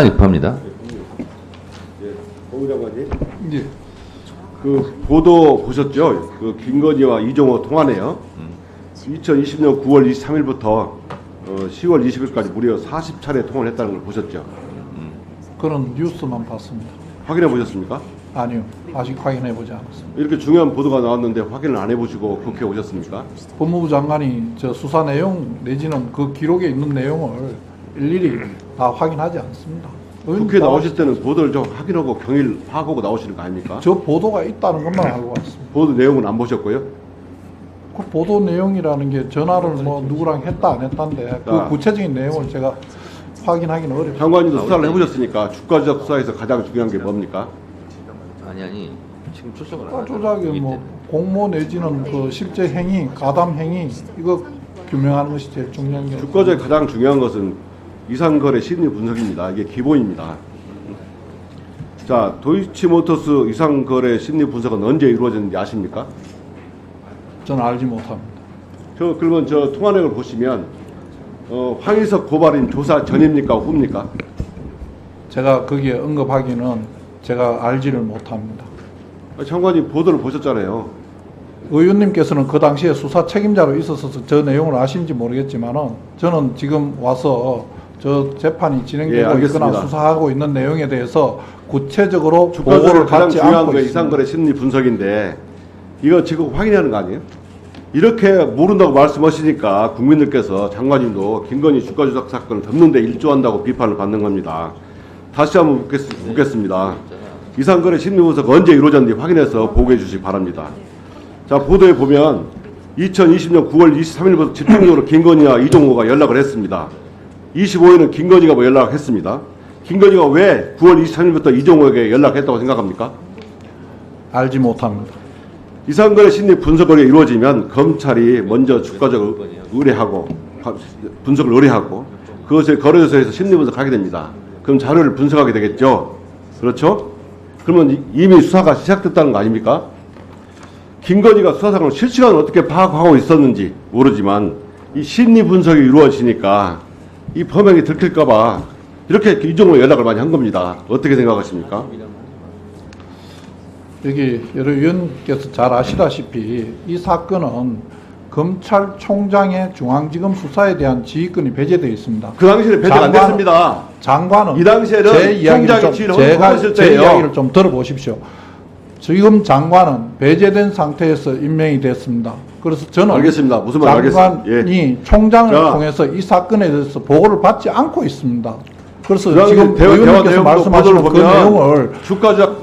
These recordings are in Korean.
입합니다. 공 장관님, 그 보도 보셨죠? 그 김건희와 이종호 통화네요. 2020년 9월 23일부터 10월 20일까지 무려 40차례 통화를 했다는 걸 보셨죠? 그런 뉴스만 봤습니다. 확인해 보셨습니까? 아니요, 아직 확인해보지 않았습니다. 이렇게 중요한 보도가 나왔는데 확인을 안 해보시고 국회에 오셨습니까? 법무부 장관이 저 수사 내용 내지는 그 기록에 있는 내용을 일일이 다 확인하지 않습니다. 국회에 나오실 때는 보도를 좀 확인하고 경위를 파악하고 나오시는 거 아닙니까? 저 보도가 있다는 것만 알고 왔습니다. 보도 내용은 안 보셨고요? 그 보도 내용이라는 게 전화를 뭐 누구랑 했다 안 했다인데 그 구체적인 내용을 제가 확인하기는 어렵습니다. 장관님도 수사를 해보셨으니까 주가 조작 수사에서 가장 중요한 게 뭡니까? 아니 지금 초청을 주가 조작이 뭐 공모 내지는 그 실제 행위, 가담 행위 이거 규명하는 것이 제일 중요한 게. 주가 조작이 가장 중요한 것은 이상거래 심리 분석입니다. 이게 기본입니다. 자, 도이치모터스 이상거래 심리 분석은 언제 이루어졌는지 아십니까? 저는 알지 못합니다. 그러면 저 통화 내용을 보시면 황희석 고발인 조사 전입니까 후입니까? 제가 거기에 언급하기는 제가 알지를 못합니다. 장관님 보도를 보셨잖아요. 의원님께서는 그 당시에 수사 책임자로 있어서 저 내용을 아신지 모르겠지만은 저는 지금 와서 저 재판이 진행되고 있거나 수사하고 있는 내용에 대해서 구체적으로 보고를 가장 받지 중요한 않고 게 있습니다. 이상거래 심리 분석인데 이거 지금 확인하는 거 아니에요? 이렇게 모른다고 말씀하시니까 국민들께서 장관님도 김건희 주가 조작 사건을 덮는데 일조한다고 비판을 받는 겁니다. 다시 한번 묻겠습니다. 이상거래 심리 분석 언제 이루어졌는지 확인해서 보고해 주시기 바랍니다. 자, 보도에 보면 2020년 9월 23일부터 집중적으로 김건희와 이종호가 연락을 했습니다. 25일은 김건희가 연락했습니다. 김건희가 왜 9월 23일부터 이종호에게 연락했다고 생각합니까? 알지 못합니다. 이상거래 심리 분석이 이루어지면 검찰이 먼저 주가적으로 의뢰하고 분석을 의뢰하고 그것을 거래소에서 심리 분석하게 됩니다. 그럼 자료를 분석하게 되겠죠. 그렇죠? 그러면 이미 수사가 시작됐다는 거 아닙니까? 김건희가 수사 상황을 실시간으로 어떻게 파악하고 있었는지 모르지만 이 심리 분석이 이루어지니까 이 범행이 들킬까봐 이렇게 이종호에 연락을 많이 한 겁니다. 어떻게 생각하십니까? 여기 여러 의원께서 잘 아시다시피 이 사건은 검찰총장의 중앙지검 수사에 대한 지휘권이 배제되어 있습니다. 그 당시에는 배제 안 됐습니다. 장관은 이 당시에는 제 이야기를 제 이야기를 좀 들어보십시오. 지금 장관은 배제된 상태에서 임명이 됐습니다. 그래서 저는 알겠습니다. 무슨 말 장관이 예. 총장을 통해서 이 사건에 대해서 보고를 받지 않고 있습니다. 그래서 지금 대화 의원님께서 말씀하시는 그 내용을 주가 조작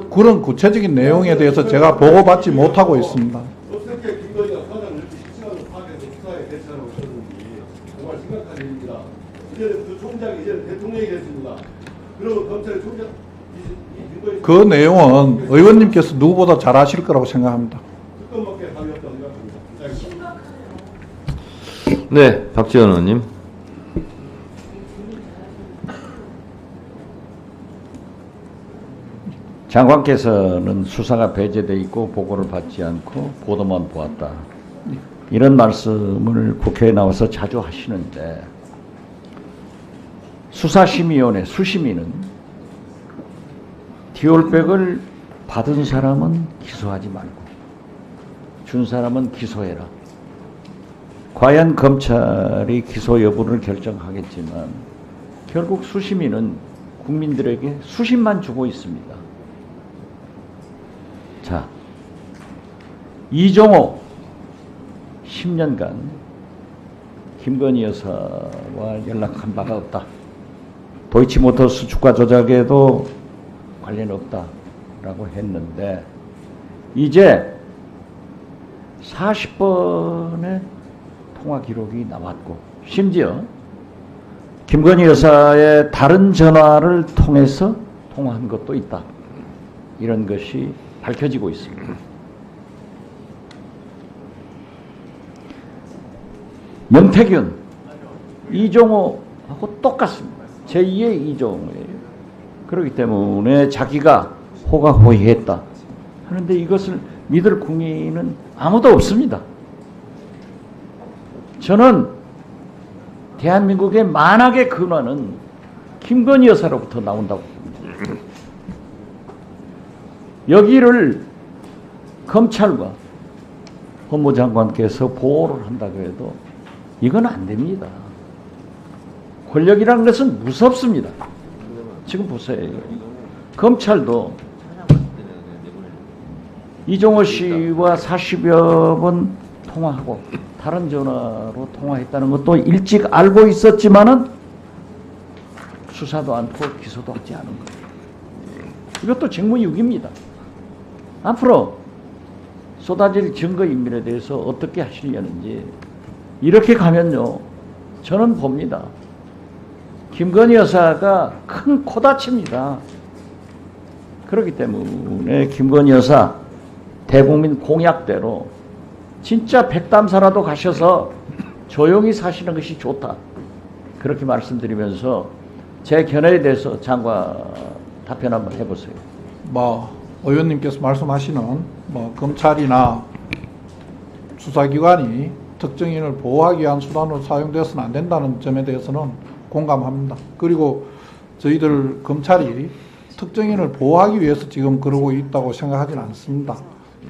그런 구체적인 내용에 대해서 제가 보고받지 못하고 있습니다. 어떻게 김건희가 사장을 이렇게 실시간으로 파악해서 수사에 대처하고 있었는지 정말 심각한 일입니다. 이제는 그 총장이 이제는 대통령이 됐습니다. 그리고 검찰의 총장 김건희 그 내용은 의원님께서 누구보다 잘 아실 거라고 생각합니다. 특검밖에 답이 없다고 생각합니다. 네, 박지원 의원님. 장관께서는 수사가 배제돼 있고 보고를 받지 않고 보도만 보았다. 이런 말씀을 국회에 나와서 자주 하시는데 수사심의위원회 수심위는 디올백을 받은 사람은 기소하지 말고 준 사람은 기소해라. 과연 검찰이 기소 여부를 결정하겠지만 결국 수심위는 국민들에게 수심만 주고 있습니다. 자, 이종호 10년간 김건희 여사와 연락한 바가 없다. 도이치모터스 주가 조작에도 관련 없다라고 했는데 이제 40번의 통화 기록이 나왔고 심지어 김건희 여사의 다른 전화를 통해서 통화한 것도 있다. 이런 것이 밝혀지고 있습니다. 명태균, 이종호하고 똑같습니다. 제2의 이종호예요. 그렇기 때문에 자기가 호가호위했다 하는데 이것을 믿을 국민은 아무도 없습니다. 저는 대한민국의 만악의 근원은 김건희 여사로부터 나온다고 봅니다. 여기를 검찰과 법무장관께서 보호를 한다고 해도 이건 안 됩니다. 권력이라는 것은 무섭습니다. 지금 보세요. 검찰도 이종호 씨와 40여 번 통화하고 다른 전화로 통화했다는 것도 일찍 알고 있었지만은 수사도 않고 기소도 하지 않은 거예요. 이것도 직무유기입니다. 앞으로 쏟아질 증거인멸에 대해서 어떻게 하시려는지 이렇게 가면요, 저는 봅니다. 김건희 여사가 큰 코다칩니다. 그렇기 때문에 김건희 여사 대국민 공약대로 진짜 백담사라도 가셔서 조용히 사시는 것이 좋다. 그렇게 말씀드리면서 제 견해에 대해서 장관 답변 한번 해보세요. 의원님께서 말씀하시는 검찰이나 수사기관이 특정인을 보호하기 위한 수단으로 사용되어서는 안 된다는 점에 대해서는 공감합니다. 그리고 저희들 검찰이 특정인을 보호하기 위해서 지금 그러고 있다고 생각하지는 않습니다.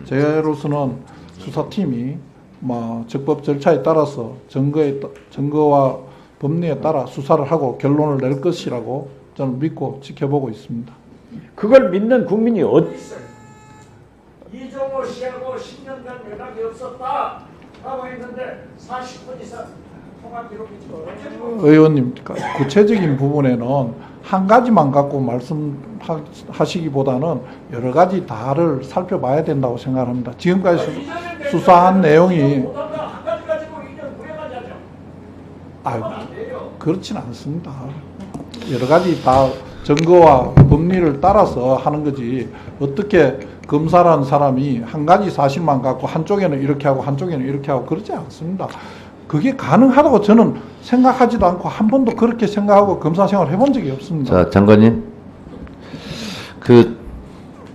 제로서는 수사팀이 적법 절차에 따라서 증거와 법리에 따라 수사를 하고 결론을 낼 것이라고 저는 믿고 지켜보고 있습니다. 그걸 믿는 국민이 어디 있어요? 이종호 씨하고 10년간 연락이 없었다 라고 했는데 40분 이상 통화 기록이 지금 의원님, 구체적인 부분에는 한 가지만 갖고 말씀하시기보다는 여러 가지 다를 살펴봐야 된다고 생각합니다. 지금까지 수사한 내용이 그렇진 않습니다. 여러 가지 다 증거와 법리를 따라서 하는 거지, 어떻게 검사라는 사람이 한 가지 사실만 갖고 한쪽에는 이렇게 하고 한쪽에는 이렇게 하고 그러지 않습니다. 그게 가능하다고 저는 생각하지도 않고 한 번도 그렇게 생각하고 검사 생활을 해본 적이 없습니다. 자, 장관님.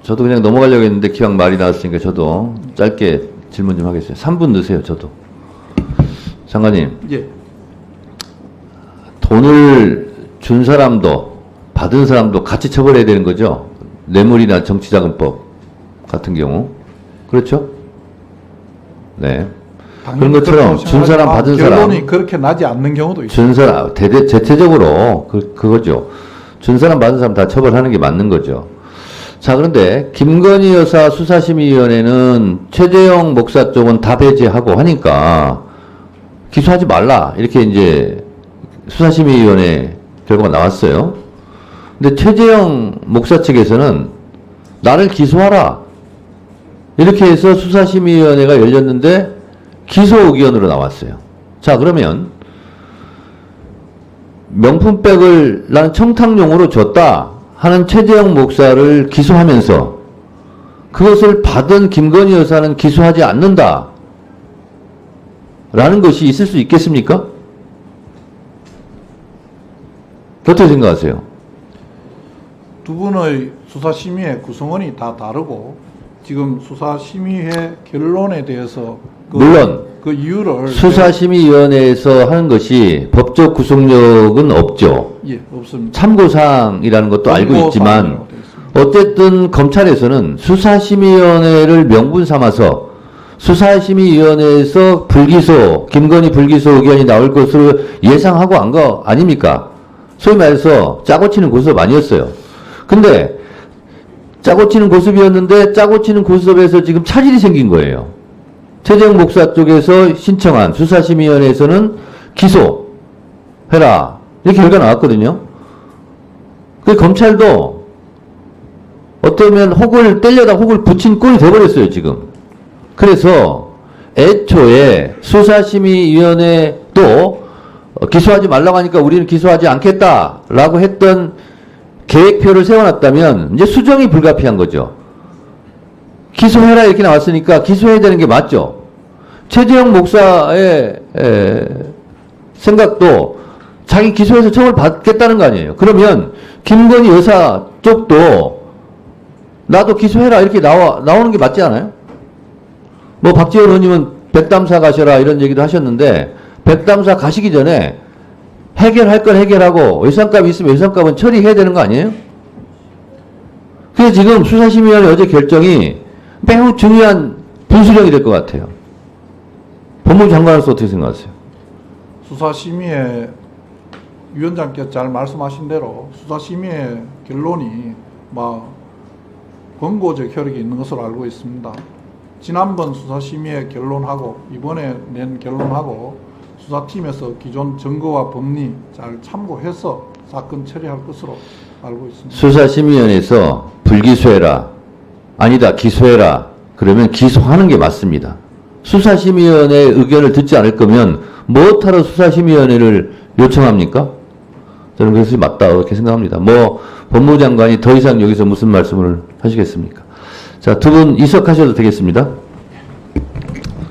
저도 그냥 넘어가려고 했는데 기왕 말이 나왔으니까 저도 짧게 질문 좀 하겠어요. 3분 넣으세요, 저도. 장관님. 예. 돈을 준 사람도 받은 사람도 같이 처벌해야 되는 거죠? 뇌물이나 정치자금법 같은 경우. 그렇죠? 네. 그런 것처럼 준 사람 받은 사람 결론이 그렇게 나지 않는 경우도 있어요. 준 사람 대체적으로 그거죠. 준 사람 받은 사람 다 처벌하는 게 맞는 거죠. 자, 그런데 김건희 여사 수사심의위원회는 최재형 목사 쪽은 다 배제하고 하니까 기소하지 말라 이렇게 이제 수사심의위원회 결과가 나왔어요. 근데 최재형 목사 측에서는 나를 기소하라 이렇게 해서 수사심의위원회가 열렸는데 기소 의견으로 나왔어요. 자, 그러면 명품백을 난 청탁용으로 줬다 하는 최재형 목사를 기소하면서 그것을 받은 김건희 여사는 기소하지 않는다 라는 것이 있을 수 있겠습니까? 어떻게 생각하세요? 두 분의 수사심의회 구성원이 다 다르고 지금 수사심의회 결론에 대해서 물론 그 이유를 수사심의위원회에서 하는 것이 법적 구속력은 없죠. 예, 없습니다. 참고사항이라는 것도 알고 있지만 참고사항이라고 되어 있습니다. 어쨌든 검찰에서는 수사심의위원회를 명분 삼아서 수사심의위원회에서 불기소, 김건희 불기소 의견이 나올 것으로 예상하고 한 거 아닙니까? 소위 말해서 짜고 치는 고습 아니었어요. 근데 짜고 치는 고습이었는데 짜고 치는 고습에서 지금 차질이 생긴 거예요. 최재형 목사 쪽에서 신청한 수사심의위원회에서는 기소해라 이렇게 결과 나왔거든요. 그 검찰도 어쩌면 혹을 떼려다 혹을 붙인 꼴이 돼버렸어요 지금. 그래서 애초에 수사심의위원회도 기소하지 말라고 하니까 우리는 기소하지 않겠다라고 했던 계획표를 세워놨다면 이제 수정이 불가피한 거죠. 기소해라 이렇게 나왔으니까 기소해야 되는 게 맞죠. 최재형 목사의 생각도 자기 기소해서 처벌 받겠다는 거 아니에요. 그러면 김건희 여사 쪽도 나도 기소해라 이렇게 나오는 게 맞지 않아요? 뭐 박지원 의원님은 백담사 가셔라 이런 얘기도 하셨는데 백담사 가시기 전에 해결할 건 해결하고 예산값이 있으면 예산값은 처리해야 되는 거 아니에요? 그래서 지금 수사심의위원회 어제 결정이 매우 중요한 분수령이 될 것 같아요. 법무부 장관으로서 어떻게 생각하세요? 수사심의회 위원장께서 잘 말씀하신 대로 수사심의회 결론이 권고적 효력이 있는 것으로 알고 있습니다. 지난번 수사심의회 결론하고 이번에 낸 결론하고 수사팀에서 기존 증거와 법리 잘 참고해서 사건 처리할 것으로 알고 있습니다. 수사심의위원회에서 불기소해라, 아니다 기소해라 그러면 기소하는 게 맞습니다. 수사심의위원회의 의견을 듣지 않을 거면 뭐하러 수사심의위원회를 요청합니까? 저는 그것이 맞다 이렇게 생각합니다. 법무부 장관이 더 이상 여기서 무슨 말씀을 하시겠습니까? 자, 두 분 이석하셔도 되겠습니다.